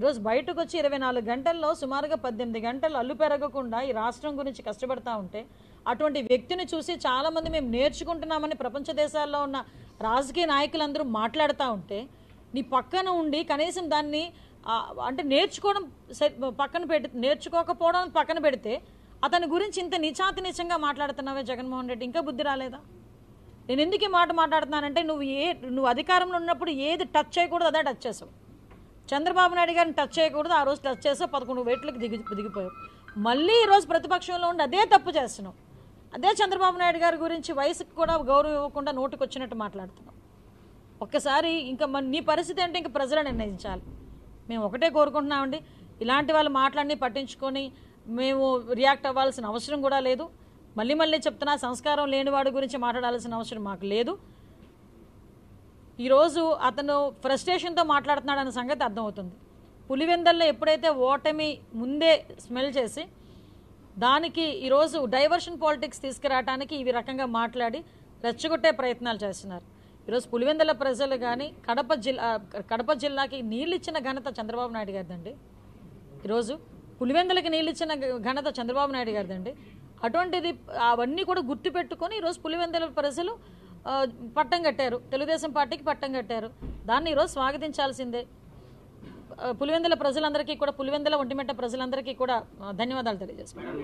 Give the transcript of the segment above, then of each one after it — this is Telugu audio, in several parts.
ఈరోజు బయటకు వచ్చి 24 గంటల్లో సుమారుగా 18 గంటలు అల్లు పెరగకుండా ఈ రాష్ట్రం గురించి కష్టపడతా ఉంటే అటువంటి వ్యక్తిని చూసి చాలామంది మేము నేర్చుకుంటున్నామని ప్రపంచ దేశాల్లో ఉన్న రాజకీయ నాయకులందరూ మాట్లాడుతూ ఉంటే నీ పక్కన ఉండి కనీసం దాన్ని అంటే నేర్చుకోవడం నేర్చుకోకపోవడం పక్కన పెడితే అతని గురించి ఇంత నీచాతినీచంగా మాట్లాడుతున్నావే జగన్మోహన్ రెడ్డి, ఇంకా బుద్ధి రాలేదా? నేను ఎందుకు ఈ మాట మాట్లాడుతున్నానంటే నువ్వు అధికారంలో ఉన్నప్పుడు ఏది టచ్ చేయకూడదు అదే టచ్ చేసావు. చంద్రబాబు నాయుడు గారిని టచ్ చేయకూడదు, ఆ రోజు టచ్ చేసావు, 11 వేట్లకు దిగిపోయావు. మళ్ళీ ఈరోజు ప్రతిపక్షంలో ఉండి అదే తప్పు చేస్తున్నావు. అదే చంద్రబాబు నాయుడు గారి గురించి వయసుకు కూడా గౌరవం ఇవ్వకుండా నోటికి వచ్చినట్టు మాట్లాడుతున్నావు. ఒక్కసారి ఇంకా నీ పరిస్థితి అంటే ఇంకా ప్రజలు నిర్ణయించాలి. మేము ఒకటే కోరుకుంటున్నామండి, ఇలాంటి వాళ్ళు మాట్లాడి పట్టించుకొని మేము రియాక్ట్ అవ్వాల్సిన అవసరం కూడా లేదు. మళ్ళీ చెప్తున్నా, సంస్కారం లేనివాడి గురించి మాట్లాడాల్సిన అవసరం మాకు లేదు. ఈరోజు అతను ఫ్రస్ట్రేషన్తో మాట్లాడుతున్నాడు అన్న సంగతి అర్థమవుతుంది. పులివెందల్లో ఎప్పుడైతే ఓటమి ముందే స్మెల్ చేసి దానికి ఈరోజు డైవర్షన్ పాలిటిక్స్ తీసుకురావడానికి ఈ రకంగా మాట్లాడి రెచ్చగొట్టే ప్రయత్నాలు చేస్తున్నారు. ఈరోజు పులివెందల ప్రజలు కానీ కడప జిల్లాకి నీళ్ళు ఇచ్చిన ఘనత చంద్రబాబు నాయుడు గారిదండి. ఈరోజు పులివెందలకి నీళ్ళు ఇచ్చిన ఘనత చంద్రబాబు నాయుడు గారిదండి. అటువంటిది అవన్నీ కూడా గుర్తుపెట్టుకొని ఈరోజు పులివెందల ప్రజలు పట్టం కట్టారు, తెలుగుదేశం పార్టీకి పట్టం కట్టారు. దాన్ని ఈరోజు స్వాగతించాల్సిందే. పులివెందల ప్రజలందరికీ కూడా, పులివెందల ఒంటిమిట్ట ప్రజలందరికీ కూడా ధన్యవాదాలు తెలియజేసుకున్నాను.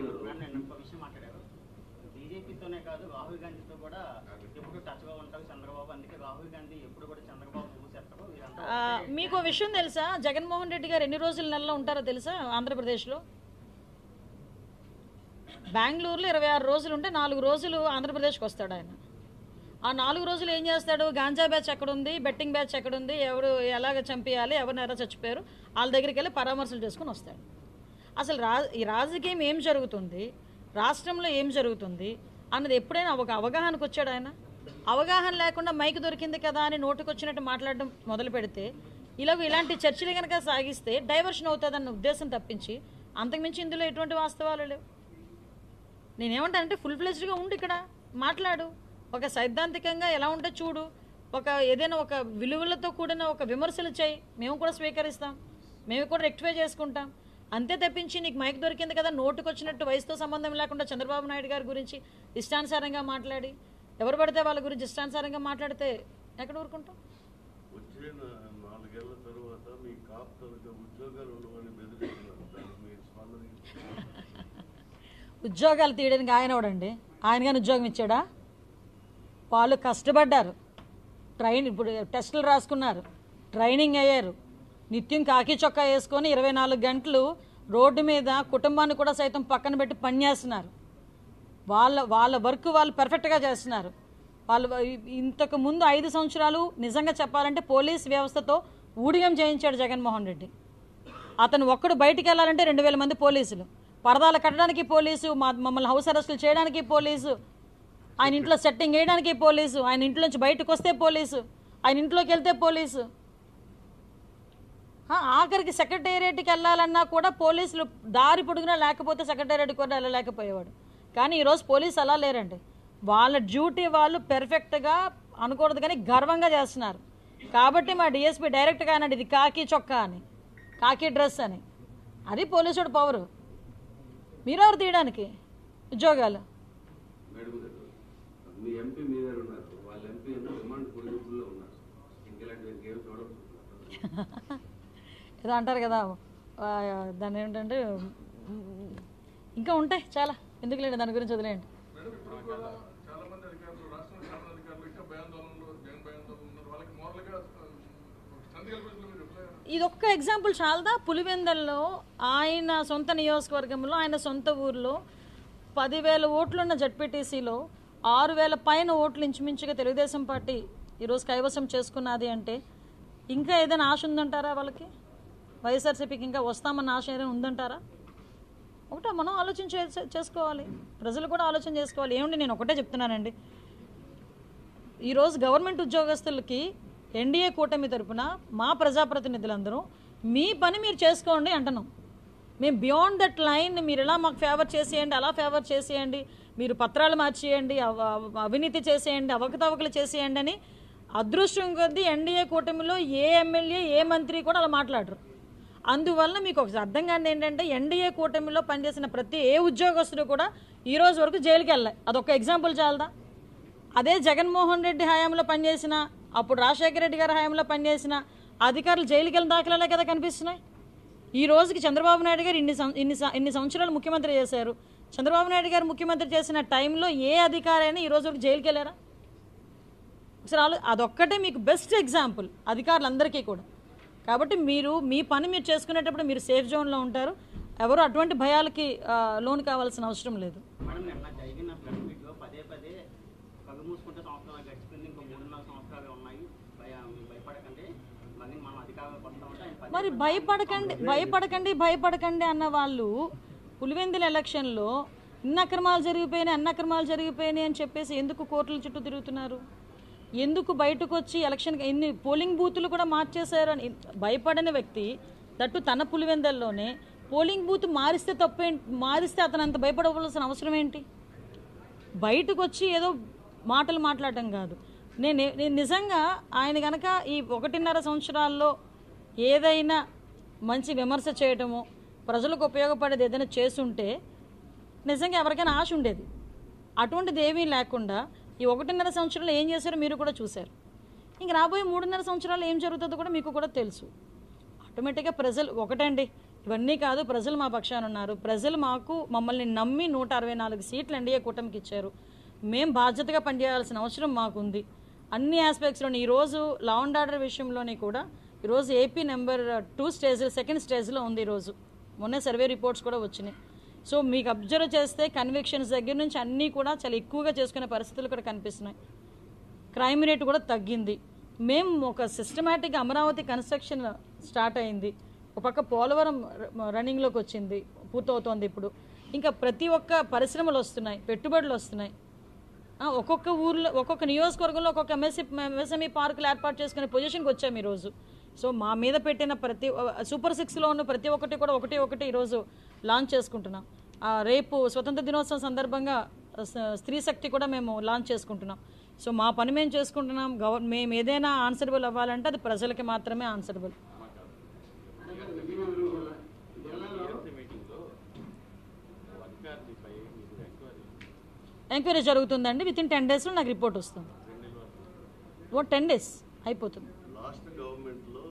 మీకు విషయం తెలుసా, జగన్మోహన్ రెడ్డి గారు ఎన్ని రోజులు నెలలో ఉంటారో తెలుసా? ఆంధ్రప్రదేశ్లో బెంగళూరులో 26 రోజులు ఉంటే 4 రోజులు ఆంధ్రప్రదేశ్కి వస్తాడు ఆయన. ఆ 4 రోజులు ఏం చేస్తాడు? గాంజా బ్యాచ్ ఎక్కడుంది, బెట్టింగ్ బ్యాచ్ ఎక్కడుంది, ఎవరు ఎలాగ చంపేయాలి, ఎవరిని ఎలా చచ్చిపోయారు, వాళ్ళ దగ్గరికి వెళ్ళి పరామర్శలు చేసుకుని వస్తాడు. అసలు ఈ రాజకీయం ఏం జరుగుతుంది, రాష్ట్రంలో ఏం జరుగుతుంది అన్నది ఎప్పుడైనా ఒక అవగాహనకు వచ్చాడు ఆయన? అవగాహన లేకుండా మైక్ దొరికింది కదా అని నోటుకొచ్చినట్టు మాట్లాడడం మొదలు పెడితే ఇలాంటి చర్చలు కనుక సాగిస్తే డైవర్షన్ అవుతుందన్న ఉద్దేశం తప్పించి అంతకుమించి ఇందులో ఎటువంటి వాస్తవాలు లేవు. నేనేమంటానంటే ఫుల్ ఫ్లెజ్డ్గా ఉండి ఇక్కడ మాట్లాడు, ఒక సైద్ధాంతికంగా ఎలా ఉంటే చూడు, ఏదైనా ఒక విలువలతో కూడిన ఒక విమర్శలు చేయి, మేము కూడా స్వీకరిస్తాం, మేము కూడా రెక్టిఫై చేసుకుంటాం. అంతే తప్పించి నీకు మైక్ దొరికింది కదా నోటుకొచ్చినట్టు వయసుతో సంబంధం లేకుండా చంద్రబాబు నాయుడు గారి గురించి ఇష్టానుసారంగా మాట్లాడి ఎవరు పడితే వాళ్ళ గురించి ఇష్టానుసారంగా మాట్లాడితే ఎక్కడ ఊరుకుంటాం? ఉద్యోగాలు తీయడానికి ఆయన ఎవడండి? ఆయన కానీ ఉద్యోగం ఇచ్చాడా? వాళ్ళు కష్టపడ్డారు, ఇప్పుడు టెస్టులు రాసుకున్నారు, ట్రైనింగ్ అయ్యారు, నిత్యం కాకి చొక్కా వేసుకొని 24 గంటలు రోడ్డు మీద కుటుంబాన్ని కూడా సైతం పక్కన పెట్టి పనిచేస్తున్నారు. వాళ్ళ వర్క్ వాళ్ళు పర్ఫెక్ట్గా చేస్తున్నారు. వాళ్ళు ఇంతకు ముందు 5 సంవత్సరాలు నిజంగా చెప్పాలంటే పోలీస్ వ్యవస్థతో ఊడిగం చేయించాడు జగన్మోహన్ రెడ్డి. అతను ఒక్కడు బయటికి వెళ్ళాలంటే 2000 మంది పోలీసులు, పరదాలు కట్టడానికి పోలీసు, మమ్మల్ని హౌస్ అరెస్టులు చేయడానికి పోలీసు, ఆయన ఇంట్లో సెట్టింగ్ వేయడానికి పోలీసు, ఆయన ఇంట్లో నుంచి బయటకు వస్తే పోలీసు, ఆయన ఇంట్లోకి వెళ్తే పోలీసు, ఆఖరికి సెక్రటేరియట్కి వెళ్ళాలన్నా కూడా పోలీసులు దారి పొడుగునా లేకపోతే సెక్రటేరియట్కి కూడా వెళ్ళలేకపోయేవాడు. కానీ ఈరోజు పోలీసు అలా లేరండి. వాళ్ళ డ్యూటీ వాళ్ళు పెర్ఫెక్ట్గా అనకూడదు కానీ గర్వంగా చేస్తున్నారు. కాబట్టి మా డిఎస్పీ డైరెక్ట్గా అన్నాడు ఇది కాకి చొక్కా అని, కాకి డ్రెస్ అని. అది పోలీసుడు పవరు. మీరెవరు తీయడానికి ఉద్యోగాలు? ఏదో అంటారు కదా, దాన్ని ఏంటంటే ఇంకా ఉంటాయి చాలా, ఎందుకు లేండి దాని గురించి వదిలేయండి. ఇదొక్క ఎగ్జాంపుల్ చాలదా? పులివెందల్లో ఆయన సొంత నియోజకవర్గంలో, ఆయన సొంత ఊర్లో 10,000 ఓట్లున్న జడ్పీటీసీలో 6,000 పైన ఓట్లు ఇంచుమించుగా తెలుగుదేశం పార్టీ ఈరోజు కైవసం చేసుకున్నది అంటే ఇంకా ఏదైనా ఆశ ఉందంటారా వాళ్ళకి? వైఎస్ఆర్సీపీకి ఇంకా వస్తామన్న ఆశ ఏదైనా ఉందంటారా? ఒకటే మనం ఆలోచన చేసుకోవాలి, ప్రజలు కూడా ఆలోచన చేసుకోవాలి. ఏమండి నేను ఒకటే చెప్తున్నానండి, ఈరోజు గవర్నమెంట్ ఉద్యోగస్తులకి ఎన్డీఏ కూటమి తరపున మా ప్రజాప్రతినిధులందరూ మీ పని మీరు చేసుకోండి అంటున్నాం. మేము బియాండ్ దట్ లైన్ మీరు ఎలా మాకు ఫేవర్ చేసేయండి, అలా ఫేవర్ చేసేయండి, మీరు పత్రాలు మార్చేయండి, అవినీతి చేసేయండి, అవకతవకలు చేసేయండి అని అదృష్టం కొద్దీ ఎన్డీఏ కూటమిలో ఏ ఎమ్మెల్యే ఏ మంత్రి కూడా అలా మాట్లాడరు. అందువల్ల మీకు ఒకసారి అర్థం కాని ఏంటంటే ఎన్డీఏ కూటమిలో పనిచేసిన ప్రతి ఏ ఉద్యోగస్తుడు కూడా ఈ రోజు వరకు జైలుకి వెళ్ళాలి. అదొక ఎగ్జాంపుల్ చాలదా? అదే జగన్మోహన్ రెడ్డి హయాంలో పనిచేసిన, అప్పుడు రాజశేఖర రెడ్డి గారి హయాంలో పనిచేసిన అధికారులు జైలుకి వెళ్ళిన దాఖలాలే కదా కనిపిస్తున్నాయి. ఈ రోజుకి చంద్రబాబు నాయుడు గారు ఇన్ని సంవత్సరాలు ముఖ్యమంత్రి చేశారు. చంద్రబాబు నాయుడు గారు ముఖ్యమంత్రి చేసిన టైంలో ఏ అధికారైనా ఈ రోజు వరకు జైలుకి వెళ్ళారా? ఒకసారి అదొక్కటే మీకు బెస్ట్ ఎగ్జాంపుల్ అధికారులందరికీ కూడా. కాబట్టి మీరు మీ పని మీరు చేసుకునేటప్పుడు మీరు సేఫ్ జోన్లో ఉంటారు. ఎవరు అటువంటి భయాలకి లోన్ కావాల్సిన అవసరం లేదు. మరి భయపడకండి అన్న వాళ్ళు పులివెందుల ఎలక్షన్లో ఇన్ని అక్రమాలు జరిగిపోయినాయి అని చెప్పేసి ఎందుకు కోర్టుల చుట్టూ తిరుగుతున్నారు? ఎందుకు బయటకు వచ్చి ఎలక్షన్ ఎన్ని పోలింగ్ బూతులు కూడా మార్చేశారు అని భయపడని వ్యక్తి, దట్టు తన పులివెందల్లోనే పోలింగ్ బూత్ మారిస్తే అతను అంత భయపడవలసిన అవసరం ఏంటి? బయటకు వచ్చి ఏదో మాటలు మాట్లాడటం కాదు. నేను నిజంగా ఆయన కనుక ఈ 1.5 సంవత్సరాల్లో ఏదైనా మంచి విమర్శ చేయటమో ప్రజలకు ఉపయోగపడేది ఏదైనా చేసుంటే నిజంగా ఎవరికైనా ఆశ ఉండేది. అటువంటిది ఏమీ లేకుండా ఈ 1.5 సంవత్సరాలు ఏం చేశారో మీరు కూడా చూశారు. ఇంక రాబోయే 3.5 సంవత్సరాలు ఏం జరుగుతుందో కూడా మీకు కూడా తెలుసు. ఆటోమేటిక్గా ప్రజలు ఒకటండి, ఇవన్నీ కాదు, ప్రజలు మా పక్షాన ఉన్నారు. ప్రజలు మమ్మల్ని నమ్మి 164 సీట్లు ఎన్డీఏ కూటమికి ఇచ్చారు. మేము బాధ్యతగా పనిచేయాల్సిన అవసరం మాకుంది అన్ని ఆస్పెక్ట్స్లోని. ఈరోజు లా అండ్ ఆర్డర్ విషయంలోని కూడా ఈరోజు ఏపీ నెంబర్ 2 స్టేజ్, సెకండ్ స్టేజ్లో ఉంది. ఈరోజు మొన్నే సర్వే రిపోర్ట్స్ కూడా వచ్చినాయి. సో మీకు అబ్జర్వ్ చేస్తే కన్విక్షన్స్ దగ్గర నుంచి అన్నీ కూడా చాలా ఎక్కువగా చేసుకునే పరిస్థితులు కూడా కనిపిస్తున్నాయి. క్రైమ్ రేట్ కూడా తగ్గింది. మేము ఒక సిస్టమేటిక్గా అమరావతి కన్స్ట్రక్షన్ స్టార్ట్ అయింది. ఒక పక్క పోలవరం రన్నింగ్లోకి వచ్చింది, పూర్తవుతోంది ఇప్పుడు. ఇంకా ప్రతి ఒక్క పరిశ్రమలు వస్తున్నాయి, పెట్టుబడులు వస్తున్నాయి. ఒక్కొక్క ఊర్లో ఒక్కొక్క నియోజకవర్గంలో ఒక్కొక్క ఎంఎస్ఎంఈ పార్కులు ఏర్పాటు చేసుకునే పొజిషన్కి వచ్చాము ఈరోజు. సో మా మీద పెట్టిన ప్రతి సూపర్ 6లో ఉన్న ప్రతి ఒక్కటి కూడా ఒకటి ఈరోజు లాంచ్ చేసుకుంటున్నాం. రేపు స్వతంత్ర దినోత్సవం సందర్భంగా స్త్రీ శక్తి కూడా మేము లాంచ్ చేసుకుంటున్నాం. సో మా పని మేము చేసుకుంటున్నాం. మేము ఏదైనా ఆన్సరబుల్ అవ్వాలంటే అది ప్రజలకి మాత్రమే ఆన్సరబుల్. ఎంక్వైరీ జరుగుతుందండి. వితిన్ 10 daysలో నాకు రిపోర్ట్ వస్తుంది. 10 days అయిపోతుంది. లాస్ట్ గవర్నమెంట్లో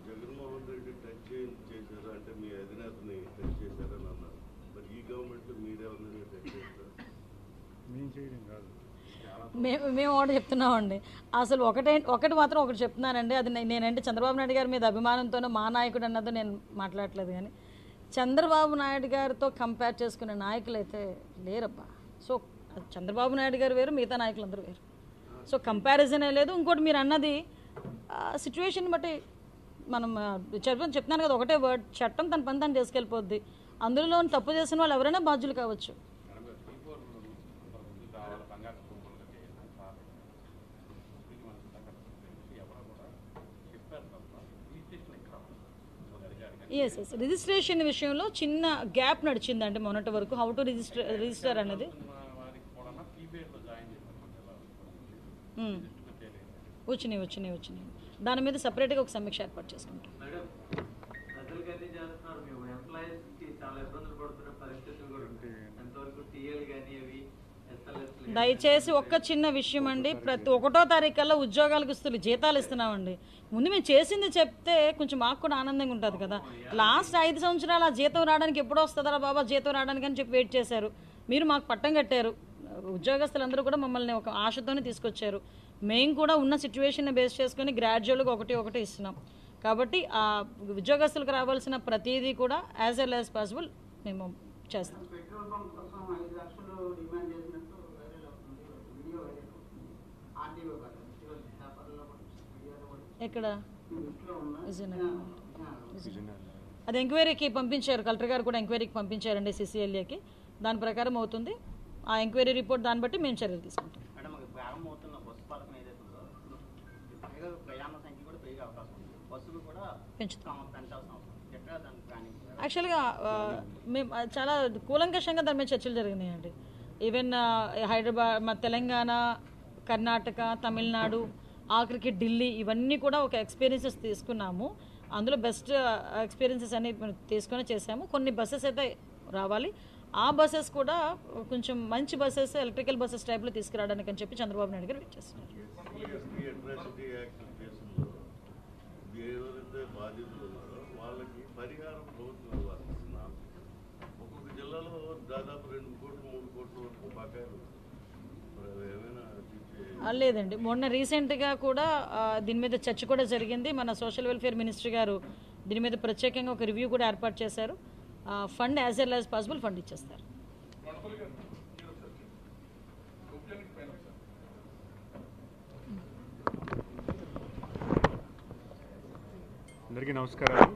జగన్మోహన్ రెడ్డి టచ్ చేశారు అంటే మీ అధినేతని టచ్ చేశారని అన్నారు. మరి ఈ గవర్నమెంట్లో మీరేమన్నా టచ్ చేస్తారు? మేము ఒకటి చెప్తున్నామండి. అసలు ఒకటి మాత్రం చెప్తున్నానండి. అది నేనంటే చంద్రబాబు నాయుడు గారి మీద అభిమానంతోనో మా నాయకుడు అన్నదో నేను మాట్లాడట్లేదు. కానీ చంద్రబాబు నాయుడు గారితో కంపేర్ చేసుకునే నాయకులు అయితే లేరబ్బా. సో చంద్రబాబు నాయుడు గారు వేరు, మిగతా నాయకులందరూ వేరు. సో కంపారిజనే లేదు. ఇంకోటి మీరు అన్నది సిచ్యువేషన్ బట్టి మనం చెప్తున్నాను కదా, ఒకటే వర్డ్, చట్టం తన పని తను చేసుకెళ్ళిపోద్ది. అందులో తప్పు చేసిన వాళ్ళు ఎవరైనా బాధ్యులు కావచ్చు. ఎస్ రిజిస్ట్రేషన్ విషయంలో చిన్న గ్యాప్ నడిచిందండి మొన్నటి వరకు. హౌ టు రిజిస్టర్ అనేది వచ్చినాయి. దాని మీద సపరేట్గా ఒక సమీక్ష ఏర్పాటు చేసుకుంటాం. దయచేసి ఒక్క చిన్న విషయం అండి, ప్రతి 1వ తారీఖు కల్లా ఉద్యోగాలకు జీతాలు ఇస్తున్నామండి. ముందు మేము చేసింది చెప్తే కొంచెం మాకు కూడా ఆనందంగా ఉంటుంది కదా. లాస్ట్ 5 సంవత్సరాలు ఆ జీతం రావడానికి ఎప్పుడో వస్తుందా బాబా జీతం రావడానికి అని చెప్పి వెయిట్ చేశారు. మీరు మాకు పట్టం కట్టారు. ఉద్యోగస్తులందరూ కూడా మమ్మల్ని ఒక ఆశతోనే తీసుకొచ్చారు. మేము కూడా ఉన్న సిచ్యువేషన్ బేస్ చేసుకుని గ్రాడ్యువల్గా ఒకటి ఇస్తున్నాం. కాబట్టి ఆ ఉద్యోగస్తులకు రావాల్సిన ప్రతిదీ కూడా యాజ్ ఎర్లీ యాజ్ పాసిబుల్ మేము చేస్తాం. ఎక్కడ అది ఎంక్వైరీకి పంపించారు. కలెక్టర్ గారు కూడా ఎంక్వైరీకి పంపించారండి CCLAకి. దాని ప్రకారం అవుతుంది. ఆ ఎంక్వైరీ రిపోర్ట్ దాన్ని బట్టి మేము చర్యలు తీసుకుంటాం. యాక్చువల్గా మేము చాలా కూలంకషంగా దాని మీద చర్చలు జరిగినాయండి. ఈవెన్ హైదరాబాద్, తెలంగాణ, కర్ణాటక, తమిళనాడు, ఆఖరికి ఢిల్లీ, ఇవన్నీ కూడా ఒక ఎక్స్పీరియన్సెస్ తీసుకున్నాము. అందులో బెస్ట్ ఎక్స్పీరియన్సెస్ అన్ని తీసుకొని చేసాము. కొన్ని బస్సెస్ అయితే రావాలి, ఆ బస్సెస్ కూడా కొంచెం మంచి బస్సెస్ ఎలక్ట్రికల్ బస్సెస్ టైప్లో తీసుకురావడానికి అని చెప్పి చంద్రబాబు నాయుడు గారు వెయిట్ చేస్తున్నారు. ఎస్సీ అట్రాసిటీ యాక్ట్ కేసుల్లో ఎవరైతే బాధితులు ఉన్నారో వాళ్ళకి పరిహారం ప్రభుత్వం ఇవ్వాలి. ఒక్కొక్క జిల్లాలో దాదాపు 2 కోట్లు 3 కోట్ల వరకు బకాయిలు ఏమైనా లేదండి, మొన్న రీసెంట్గా కూడా దీని మీద చర్చ కూడా జరిగింది. మన సోషల్ వెల్ఫేర్ మినిస్టర్ గారు దీని మీద ప్రత్యేకంగా ఒక రివ్యూ కూడా ఏర్పాటు చేశారు. Fund as L as possible fund ఇచ్చేస్తారు. అందరికీ నమస్కారాలు.